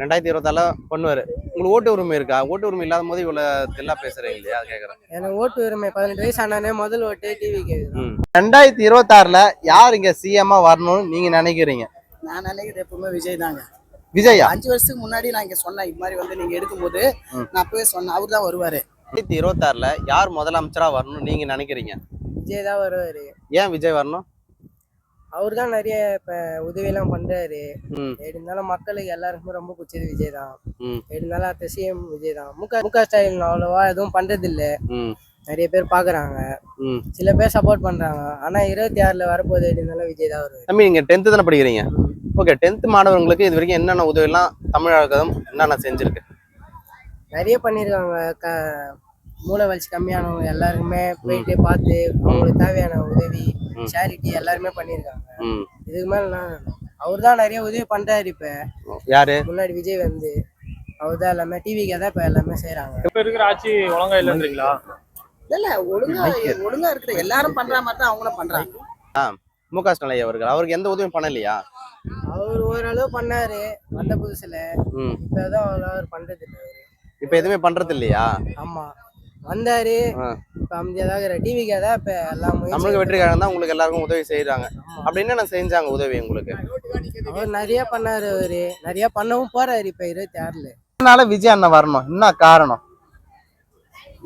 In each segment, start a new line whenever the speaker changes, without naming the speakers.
2026 பண்ணுவாரு. உங்களுக்கு ஓட்டு உரிமை இருக்கா? ஓட்டு உரிமை இல்லாத போது இவ்வளவு தெல்லா பேசுறீங்க இல்லையா? அது கேக்குறேன்.
எனக்கு ஓட்டு உரிமை 18 வயசு ஆனானே முதல் ஓட்டு டிவிக்கு.
2026 யார் இங்க சிஎம்மா வரணும்னு நீங்க நினைக்கிறீங்க?
நான் நினைக்கிறது எப்பவுமே விஜய் தாங்க.
விஜயா?
5 வருஷத்துக்கு முன்னாடி நான் இங்க சொன்னேன், இது மாதிரி வந்து நீங்க எடுக்கும்போது நான் அப்பவே சொன்னேன் அவர் தான் வருவாரு.
2026 யார் முதலமைச்சரா வரணும்னு நீங்க நினைக்கிறீங்க?
விஜய் தான் வருவாரு.
ஏன் விஜய் வரணும்?
அவர் தான் நிறைய இப்ப உதவியெல்லாம் பண்றாரு. இருந்தாலும் மக்களுக்கு எல்லாருக்குமே ரொம்ப பிடிச்சது விஜய் தான். இருந்தாலும் அடுத்த சிஎம் விஜய் தான். முக ஸ்டாலின் அவ்வளவா எதுவும் பண்றது இல்ல. நிறைய பேர் பாக்குறாங்க, சில பேர் சப்போர்ட் பண்றாங்க. ஆனா 26ல வரப்போகுது இருந்தாலும் விஜய் தான் வருவாரு.
தம்பி நீங்க 10th தானே படிக்கிறீங்க? ஓகே, 10th மாணவர்களுக்கு இது வரைக்கும் என்னென்ன உதவி எல்லாம் தமிழகம் என்னென்ன செஞ்சிருக்கு?
நிறைய பண்ணிருக்காங்க. மூளை வளர்ச்சி கம்மியானவங்க எல்லாருக்குமே போயிட்டு பார்த்து அவங்களுக்கு தேவையான உதவி சேரிட்டி எல்லாருமே பண்ணிருக்காங்க. இதுக்கு மேல அவர் தான் நிறைய உதவி பண்றாரு. இப்ப
யாரு
முன்னாடி விஜய் வந்து அவர் தான் எல்லாமே டிவிக்கு தான் இப்ப எல்லாமே செய்யறாங்க.
இப்ப இருக்கிற ஆட்சி ஒழுங்கா இல்லைன்றீங்களா?
இல்ல ஒழுங்கா இருக்கிற எல்லாரும் பண்ற மாதிரி தான் அவங்களும் பண்றாங்க.
முக ஸ்டாலின் அவருக்கு எந்த உதவியும் பண்ணலையா?
அவர் ஓரளவு பண்ணாரு வந்த புதுசுல. இப்பதான் அவர் பண்றது இல்லை.
இப்ப எதுவுமே பண்றது இல்லையா?
ஆமா, வந்தாரு இப்ப அமைதியாதான் டிவிக்கு தான் இப்ப எல்லாம்.
தமிழக வெற்றிக்காரன் தான் உங்களுக்கு எல்லாருக்கும் உதவி செய்யறாங்க. அப்படின்னு என்ன செஞ்சாங்க உதவி உங்களுக்கு?
அவர் நிறைய பண்ணாரு. அவரு நிறைய பண்ணவும் போறாரு. இப்ப 26ல
அதனால விஜய் அண்ணன் வரணும். என்ன காரணம்?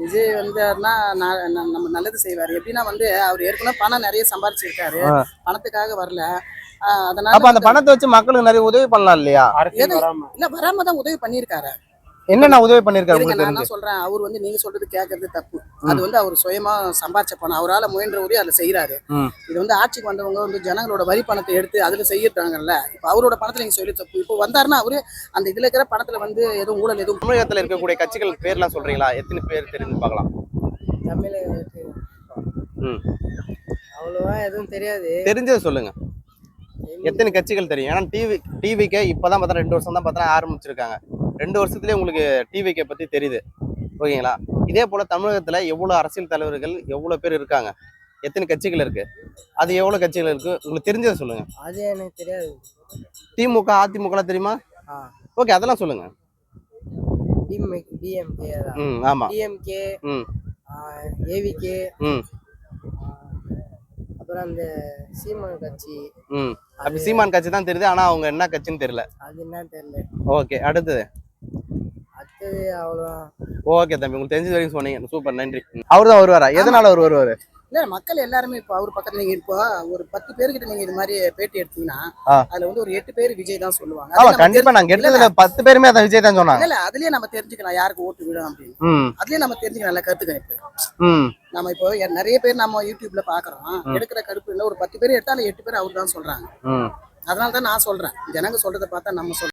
விஜய் வந்தாருன்னா நம்ம நல்லது செய்வாரு. எப்படின்னா வந்து அவர் ஏற்கனவே பணம் நிறைய சம்பாரிச்சிருக்காரு, பணத்துக்காக வரல. அதனால
அப்ப அந்த பணத்தை வச்சு மக்களுக்கு நிறைய உதவி பண்ணலாம் இல்லையா?
இல்ல வராம தான் உதவி பண்ணிருக்காரு.
என்னென்ன உதவி பண்ணிருக்காரு?
நான் சொல்றேன், அவர் வந்து நீங்க சொல்றது கேட்கறது தப்பு. அது வந்து அவர் சுயமா சம்பாரிச்ச பணம், அவரால் முயன்ற உதவி அதை செய்யறாரு. இது வந்து ஆட்சிக்கு வந்தவங்க வந்து ஜனங்களோட வரி பணத்தை எடுத்து அதுல செய்யறாங்கல்ல. இப்ப அவரோட பணத்துல நீங்க சொல்லி தப்பு. இப்போ வந்தாருன்னா அவரு அந்த இதுல இருக்கிற பணத்துல வந்து எதுவும் ஊழல் எதுவும்.
தமிழகத்துல இருக்கக்கூடிய கட்சிகள் பேர்லாம் சொல்றீங்களா? எத்தனை பேர் தெரிஞ்சு பார்க்கலாம்?
தமிழகத்துக்கு அவ்வளவா எதுவும் தெரியாது.
தெரிஞ்சது சொல்லுங்க. எத்தனை கட்சிகள் தெரியும்? ஏன்னா டிவிக்கு இப்பதான் பார்த்தா 2 வருஷம் தான் பார்த்தா ஆரம்பிச்சிருக்காங்க. 2 வருஷத்துலேயே உங்களுக்கு டிவிக்கை பற்றி தெரியுது. ஓகேங்களா? இதே போல் தமிழகத்தில் எவ்வளோ அரசியல் தலைவர்கள் எவ்வளோ பேர் இருக்காங்க, எத்தனை கட்சிகள் இருக்குது, அது எவ்வளோ கட்சிகள் இருக்குது உங்களுக்கு தெரிஞ்சதை சொல்லுங்கள்.
அது எனக்கு தெரியாது.
திமுக அதிமுகலாம் தெரியுமா? ஓகே, அதெல்லாம் சொல்லுங்கள்.
டிஎம்கே.
ஆமாம்,
டிஎம்கே, ஏவிகே, அப்புறம் அந்த சீமான் கட்சி.
அப்படி சீமான் கட்சி தான் தெரியுது, ஆனால் அவங்க என்ன கட்சின்னு தெரியல.
அது என்ன தெரியல.
ஓகே, அடுத்தது
அவ்வளோதான்.
ஓகே தம்பி, உங்களுக்கு தெரிஞ்ச வரைக்கும் சொன்னீங்க. சூப்பர், நன்றி. அவர் தான் வருவாரா? எதனால அவர் வருவாரு?
இல்ல மக்கள் எல்லாருமே இப்போ அவர் பக்கத்துல நீங்க இப்போ ஒரு 10 பேர்கிட்ட நீங்க இது மாதிரி பேட்டி எடுத்தீங்கன்னா அதுல வந்து ஒரு 8 பேர் விஜய் தான் சொல்லுவாங்க.
ஆமா, கண்டிப்பா. நாங்க எடுத்ததுல 10 பேருமே அத விஜய் தான் சொன்னாங்க.
இல்ல அதுலயே நம்ம தெரிஞ்சுக்கலாம் யாருக்கு ஓட்டு விடும் அப்படின்னு. அதுலயே நம்ம தெரிஞ்சுக்கலாம் கருத்து கணிப்பு. நம்ம இப்போ நிறைய பேர் நம்ம யூடியூப்ல பாக்குறோம், எடுக்கிற கருப்பு இல்ல ஒரு 10 பேர் எடுத்தாலும் 8 பேர் அவர் தான் சொல்றாங்க. அதனால தான் நான் சொல்றேன், ஜனங்க சொல்றதை பார்த்தா நம்ம சொல்றோம்.